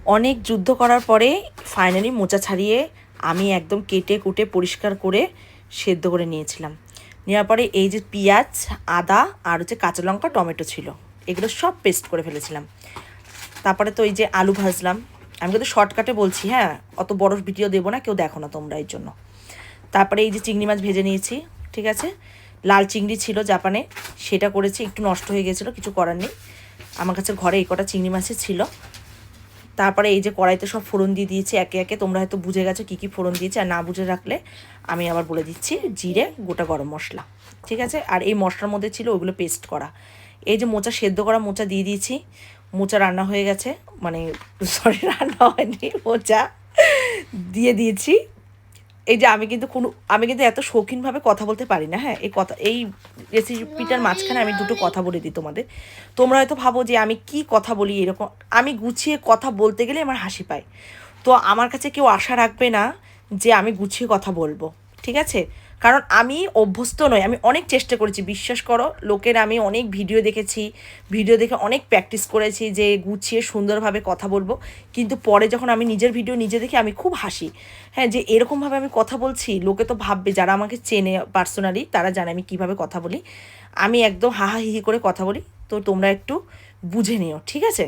অনেক যুদ্ধ করার পরে ফাইনালি মোচা ছাড়িয়ে আমি একদম কেটে কুটে পরিষ্কার করে সেদ্ধ করে নিয়েছিলাম। নেওয়ার পরে এই যে পেঁয়াজ, আদা আর হচ্ছে কাঁচা লঙ্কা, টমেটো ছিল, এগুলো সব পেস্ট করে ফেলেছিলাম। তারপরে তো এই যে আলু ভাজলাম। আমি কিন্তু শর্টকাটে বলছি, হ্যাঁ, অত বড় ভিডিও দেবো না, কেউ দেখো না তোমরা এর জন্য। তারপরে এই যে চিংড়ি মাছ ভেজে নিয়েছি, ঠিক আছে। লাল চিংড়ি ছিল জাপানে, সেটা করেছি, একটু নষ্ট হয়ে গেছিলো, কিছু করার নেই। আমার কাছে ঘরে এই কটা চিংড়ি মাছই ছিল। তারপরে এই যে কড়াইতে সব ফোড়ন দিয়ে দিয়েছি একে একে। তোমরা হয়তো বুঝে গেছো কী কী ফোড়ন দিয়েছি, আর না বুঝে রাখলে আমি আবার বলে দিচ্ছি। জিরে, গোটা গরম মশলা, ঠিক আছে। আর এই মশলার মধ্যে ছিল ওইগুলো পেস্ট করা। এই যে মোচা, সেদ্ধ করা মোচা দিয়ে দিয়েছি। মোচা রান্না হয়ে গেছে, মানে সরি, রান্না হয়নি, মোচা দিয়ে দিয়েছি। এই যে আমি কিন্তু এত শৌখিনভাবে কথা বলতে পারি না, হ্যাঁ। এই রেসিপিটার মাঝখানে আমি দুটো কথা বলে দিই তোমাদের। তোমরা হয়তো ভাবো যে আমি কি কথা বলি এরকম। আমি গুছিয়ে কথা বলতে গেলে আমার হাসি পায়। তো আমার কাছে কেউ আশা রাখবে না যে আমি গুছিয়ে কথা বলবো, ঠিক আছে। কারণ আমি অভ্যস্ত নই। আমি অনেক চেষ্টা করেছি, বিশ্বাস করো, লোকের আমি অনেক ভিডিও দেখেছি, ভিডিও দেখে অনেক প্র্যাকটিস করেছি যে গুছিয়ে সুন্দরভাবে কথা বলবো। কিন্তু পরে যখন আমি নিজের ভিডিও নিজে দেখি আমি খুব হাসি, হ্যাঁ, যে এরকমভাবে আমি কথা বলছি। লোকে তো ভাববে, যারা আমাকে চেনে পার্সোনালি তারা জানে আমি কীভাবে কথা বলি। আমি একদম হাহা হিহি করে কথা বলি। তো তোমরা একটু বুঝে নিও, ঠিক আছে।